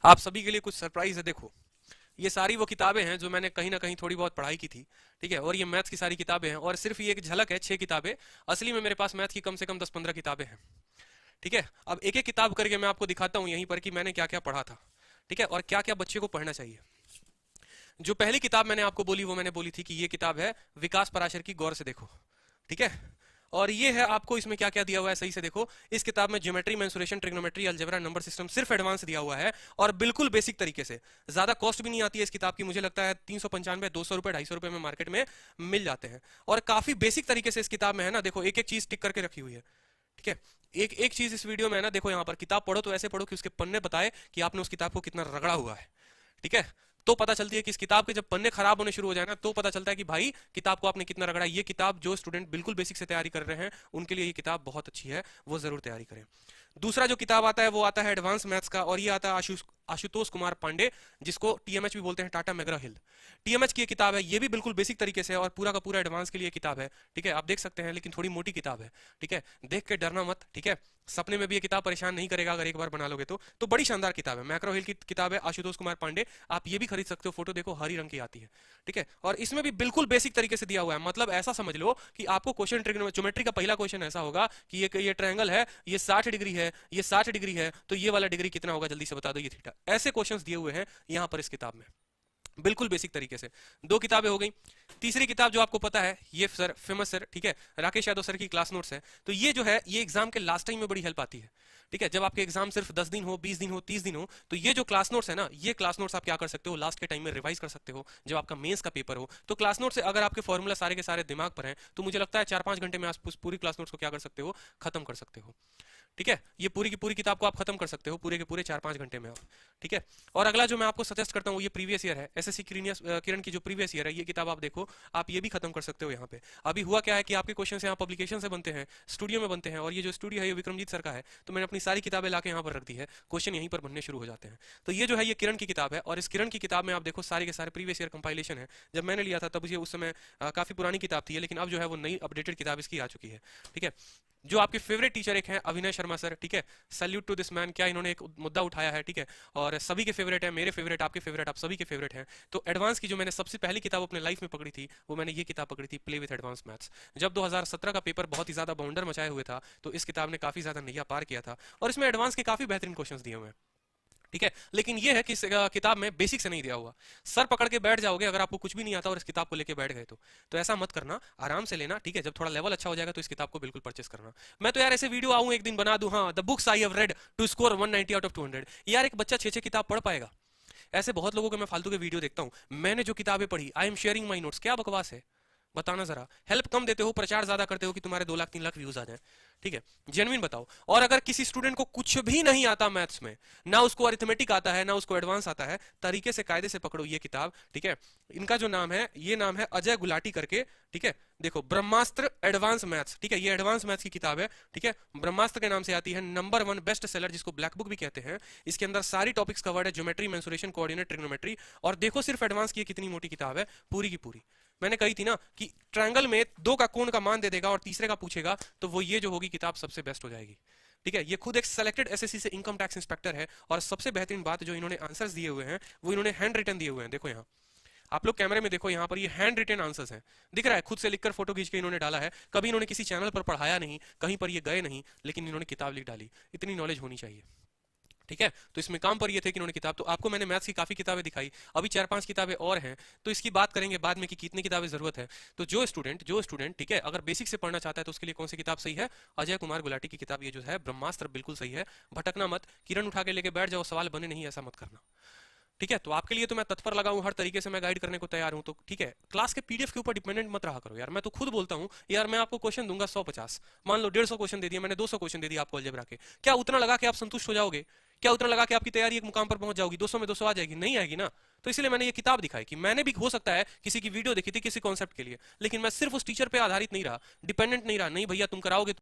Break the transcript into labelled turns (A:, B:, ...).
A: आप सभी के लिए कुछ सरप्राइज है। देखो, ये सारी वो किताबें हैं जो मैंने कहीं ना कहीं थोड़ी बहुत पढ़ाई की थी, ठीक है। और ये मैथ्स की सारी किताबें हैं, और सिर्फ ये एक झलक है 6 किताबें। असली में मेरे पास मैथ्स की कम से कम 10-15 किताबें हैं, ठीक है। अब एक एक किताब करके मैं आपको दिखाता हूँ यहीं पर कि मैंने क्या क्या पढ़ा था, ठीक है, और क्या क्या बच्चे को पढ़ना चाहिए। जो पहली किताब मैंने आपको बोली वो मैंने बोली थी कि ये किताब है विकास पराशर की, गौर से देखो, ठीक है। और ये है, आपको इसमें क्या क्या दिया हुआ है सही से देखो। इस किताब में geometry, mensuration, trigonometry, algebra, number system सिर्फ एडवांस दिया हुआ है, और बिल्कुल बेसिक तरीके से। ज्यादा कॉस्ट भी नहीं आती है इस किताब की, मुझे लगता है 395, 200 रुपए, 250 रुपए में मार्केट में मिल जाते हैं। और काफी बेसिक तरीके से इस किताब में है ना, देखो एक एक चीज टिक करके रखी हुई है, ठीक है। एक एक चीज इस वीडियो में है ना, देखो यहाँ पर किताब पढ़ो तो ऐसे पढ़ो कि उसके पन्ने बताए कि आपने उस किताब को कितना रगड़ा हुआ है, ठीक है। तो पता चलती है कि इस किताब के जब पन्ने खराब होने शुरू हो जाए ना, तो पता चलता है कि भाई किताब को आपने कितना रगड़ा। ये किताब जो स्टूडेंट बिल्कुल बेसिक से तैयारी कर रहे हैं उनके लिए ये किताब बहुत अच्छी है, वो जरूर तैयारी करें। दूसरा जो किताब आता है वो आता है एडवांस मैथ्स का, और ये आता है आशुतोष कुमार पांडे, जिसको टीएमएच भी बोलते हैं, टाटा मैग्रा हिल। टीएमएच की ये किताब है, ये भी बिल्कुल बेसिक तरीके से और पूरा का पूरा एडवांस के लिए किताब है, ठीक है। आप देख सकते हैं, लेकिन थोड़ी मोटी किताब है, ठीक है। देख के डरना मत, ठीक है। सपने में भी ये किताब परेशान नहीं करेगा अगर एक बार बना लोगे तो बड़ी शानदार किताब है। मैक्रो हिल की किताब है, आशुतोष कुमार पांडे। आप ये भी खरीद सकते हो, फोटो देखो हरी रंग की आती है, ठीक है। और इसमें भी बिल्कुल बेसिक तरीके से दिया हुआ है, मतलब ऐसा समझ लो कि आपको क्वेश्चन ज्योमेट्री का पहला क्वेश्चन ऐसा होगा कि ये ट्रायंगल है, ये 60 डिग्री है, ये 60 डिग्री है, तो ये वाला डिग्री कितना होगा जल्दी से बता दो, ये थीटा। ऐसे क्वेश्चंस दिए हुए हैं यहाँ पर इस किताब में, बिल्कुल बेसिक तरीके से। दो किताबें हो गई। तीसरी किताब जो आपको पता है, ये सर फेमस सर, ठीक है, राकेश यादव सर की क्लास नोट्स है। तो ये जो है ये एग्जाम के लास्ट टाइम में बड़ी हेल्प आती है, ठीक है। जब आपके एग्जाम सिर्फ 10 दिन हो, 20 दिन हो, 30 दिन हो, तो ये जो क्लास नोट्स है ना, ये क्लास नोट्स आप क्या कर सकते हो, लास्ट के टाइम में रिवाइज कर सकते हो जब आपका मेंस का पेपर हो। तो क्लास नोट से अगर आपके फॉर्मूला सारे के सारे दिमाग पर हैं, तो मुझे लगता है 4-5 घंटे में आप पूरी क्लास नोट्स को क्या कर सकते हो, खत्म कर सकते हो, ठीक है। ये पूरी की पूरी किताब को आप खत्म कर सकते हो पूरे के पूरे 4-5 घंटे में आप, ठीक है। और अगला जो मैं आपको सजेस्ट करता हूँ, ये प्रीवियस ईयर है, एसएससी किरण की जो प्रीवियस ईयर है, ये किताब आप देखो, आप ये भी खत्म कर सकते हो यहाँ पे। अभी हुआ क्या है कि आपके क्वेश्चन यहाँ पब्लिकेशन से बनते हैं, स्टूडियो में बनते हैं, और ये जो स्टूडियो है ये विक्रमजीत सर का है, तो मैंने अपनी सारी किताबें लाके यहाँ पर रख दी है, क्वेश्चन यहीं पर बनने शुरू हो जाते हैं। तो ये जो है ये किरण की किताब है, और इस किरण की किताब में आप देखो सारे के सारे प्रीवियस ईयर कंपाइलेशन है। जब मैंने लिया था तब ये उस समय काफी पुरानी किताब थी, लेकिन अब जो है वो नई अपडेटेड किताब इसकी आ चुकी है, ठीक है। जो आपके फेवरेट टीचर एक हैं अभिनय शर्मा सर, ठीक है, सैल्यूट टू दिस मैन, क्या इन्होंने एक मुद्दा उठाया है, ठीक है। और सभी के फेवरेट है, मेरे फेवरेट, आपके फेवरेट, आप सभी के फेवरेट हैं। तो एडवांस की जो मैंने सबसे पहली किताब अपने लाइफ में पकड़ी थी, वो मैंने ये किताब पकड़ी थी, प्ले विथ एडवांस मैथ्स। जब 2017 का पेपर बहुत ही ज्यादा बाउंडर मचाए हुए था, तो इस किताब ने काफी ज्यादा नैया पार किया था, और इसमें एडवांस के काफी बेहतरीन क्वेश्चन दिए हुए हैं, ठीक है। लेकिन ये है कि इस किताब में बेसिक से नहीं दिया हुआ। सर पकड़ के बैठ जाओगे अगर आपको कुछ भी नहीं आता और इस किताब को लेके बैठ गए तो ऐसा मत करना, आराम से लेना, ठीक है। जब थोड़ा लेवल अच्छा हो जाएगा तो इस किताब को बिल्कुल परचेस करना। मैं तो यार ऐसे वीडियो आऊं एक दिन बना दूं, हाँ, the books I have read to score 190 out of 200। यार एक बच्चा 6-6 किताब पढ़ पाएगा? ऐसे बहुत लोगों के मैं फालतू के वीडियो देखता हूं, मैंने जो किताबें पढ़ी, I am sharing my notes, क्या बकवास है, बताना जरा। हेल्प कम देते हो, प्रचार ज्यादा करते हो कि तुम्हारे 2 लाख 3 लाख व्यूज आ जाए, ठीक है। जेन्युइन बताओ। और अगर किसी स्टूडेंट को कुछ भी नहीं आता मैथ्स में, ना उसको अरिथमेटिक आता है ना उसको एडवांस आता है, तरीके से कायदे से पकड़ो ये किताब, ठीक है। इनका जो नाम है, ये नाम है अजय गुलाटी करके, ठीक है। देखो, ब्रह्मास्त्र एडवांस मैथ्स, ठीक है, ये एडवांस मैथ्स की किताब है, ठीक है। ब्रह्मास्त्र के नाम से आती है, नंबर 1 बेस्ट सेलर, जिसको ब्लैक बुक भी कहते हैं। इसके अंदर सारी टॉपिक्स कवर्ड है, ज्योमेट्री, मेंसुरेशन, कोऑर्डिनेट, ट्रिग्नोमेट्री। और देखो सिर्फ एडवांस की कितनी मोटी किताब है, पूरी की पूरी। मैंने कही थी ना कि ट्रायंगल में 2 का कोण का मान दे देगा और तीसरे का पूछेगा, तो वो ये जो होगी किताब सबसे बेस्ट हो जाएगी, ठीक है। ये खुद एक सेलेक्टेड एसएससी से इनकम टैक्स इंस्पेक्टर है, और सबसे बेहतरीन बात जो इन्होंने आंसर्स दिए हुए हैं वो इन्होंने हैंड रिटन दिए हुए हैं। देखो यहाँ, आप लोग कैमरे में देखो, यहाँ पर ये हैंड रिटन आंसर्स हैं, दिख रहा है, खुद से लिखकर फोटो खींच के इन्होंने डाला है। कभी इन्होंने किसी चैनल पर पढ़ाया नहीं, कहीं पर ये गए नहीं, लेकिन इन्होंने किताब लिख डाली। इतनी नॉलेज होनी चाहिए, ठीक है। तो इसमें काम पर ये थे कि इन्होंने किताब, तो आपको मैंने मैथ्स की काफी किताबें दिखाई, अभी 4-5 किताबें और हैं, तो इसकी बात करेंगे बाद में कि कितनी किताबें जरूरत है। तो जो स्टूडेंट ठीक है, अगर बेसिक से पढ़ना चाहता है तो उसके लिए कौन सी किताब सही है? अजय कुमार गुलाटी की किताब, ये जो है ब्रह्मास्त्र, बिल्कुल सही है। भटकना मत, किरण उठा के लेके बैठ जाओ, सवाल बने नहीं, ऐसा मत करना, ठीक है। तो आपके लिए तो मैं तत्पर लगा हूं, हर तरीके से मैं गाइड करने को तैयार हूं, तो ठीक है। क्लास के पीडीएफ के ऊपर डिपेंडेंट मत रहा करो यार। मैं तो खुद बोलता हूं यार, मैं आपको क्वेश्चन दूंगा 150, मान लो 150 क्वेश्चन दे दिया मैंने, 200 क्वेश्चन दे दिया आपको अलजेब्रा के, क्या उतना लगा के आप संतुष्ट हो जाओगे? क्या उतना लगा के आपकी तैयारी एक मुकाम पर पहुंच जाओगी? 200 में 200 आ जाएगी? नहीं आएगी ना। तो इसलिए मैंने ये किताब दिखाई कि मैंने भी हो सकता है किसी की वीडियो देखी थी किसी कॉन्सेप्ट के लिए, लेकिन मैं सिर्फ उस टीचर पे आधारित नहीं रहा, डिपेंडेंट नहीं रहा, नहीं भैया तुम कराओगे